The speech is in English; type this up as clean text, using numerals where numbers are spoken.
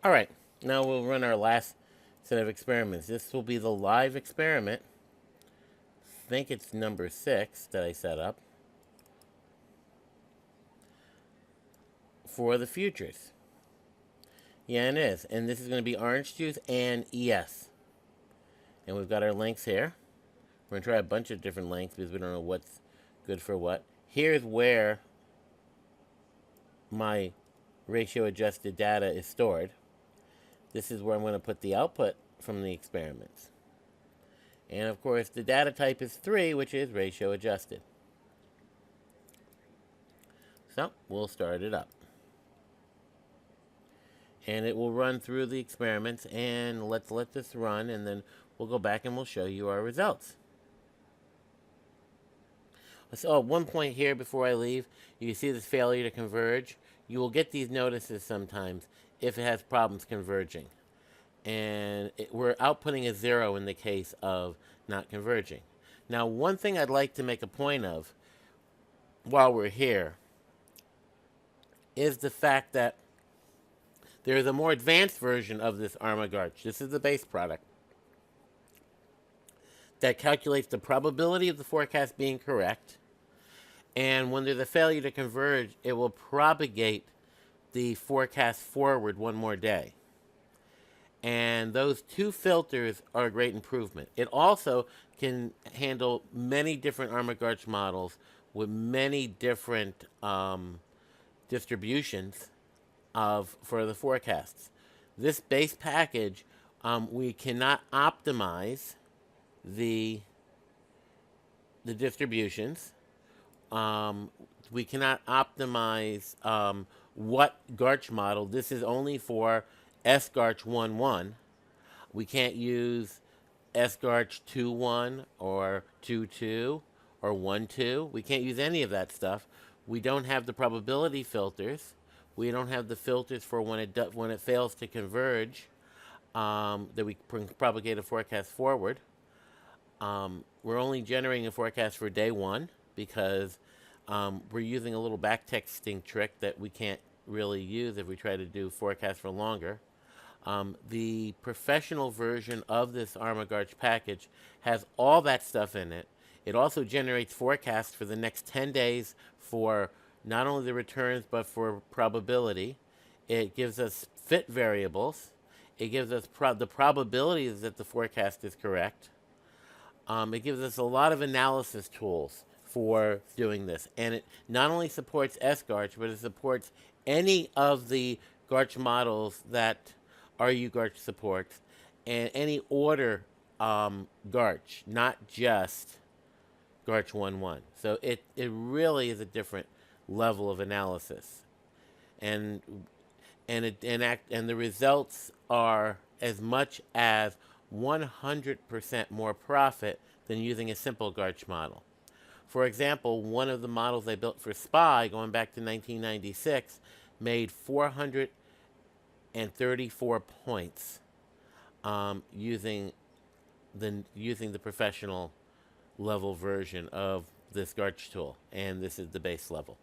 All right, now we'll run our last set of experiments. This will be the live experiment. I think it's number 6 that I set up for the futures. Yeah, it is. And this is going to be orange juice and ES. And we've got our links here. We're going to try a bunch of different links because we don't know what's good for what. Here's where my ratio adjusted data is stored. This is where I'm going to put the output from the experiments. And of course, the data type is 3, which is ratio adjusted. So we'll start it up. And it will run through the experiments, and let's let this run, and then we'll go back and we'll show you our results. So at one point here before I leave, you can see this failure to converge. You will get these notices sometimes if it has problems converging. And we're outputting a 0 in the case of not converging. Now, one thing I'd like to make a point of while we're here is the fact that there is a more advanced version of this Arima Garch. This is the base product that calculates the probability of the forecast being correct. And when there's a failure to converge, it will propagate the forecast forward one more day. And those two filters are a great improvement. It also can handle many different Arima Garch models with many different distributions for the forecasts. This base package, we cannot optimize the distributions. We cannot optimize what Garch model. This is only for S-Garch 1.1. We can't use S-Garch 2.1 or 2.2 or 1.2. We can't use any of that stuff. We don't have the probability filters. We don't have the filters for when it fails to converge, that we propagate a forecast forward. We're only generating a forecast for day 1 because we're using a little backtexting trick that we can't really use if we try to do forecasts for longer. The professional version of this Arima Garch package has all that stuff in it. It also generates forecasts for the next 10 days for not only the returns but for probability. It gives us fit variables. It gives us the probabilities that the forecast is correct. It gives us a lot of analysis tools for doing this. And it not only supports S-Garch, but it supports any of the Garch models that RU Garch supports, and any order Garch, not just Garch 1.1. So it really is a different level of analysis. And the results are as much as 100% more profit than using a simple Garch model. For example, one of the models I built for SPY, going back to 1996, made 434 points using the professional level version of this Garch tool, and this is the base level.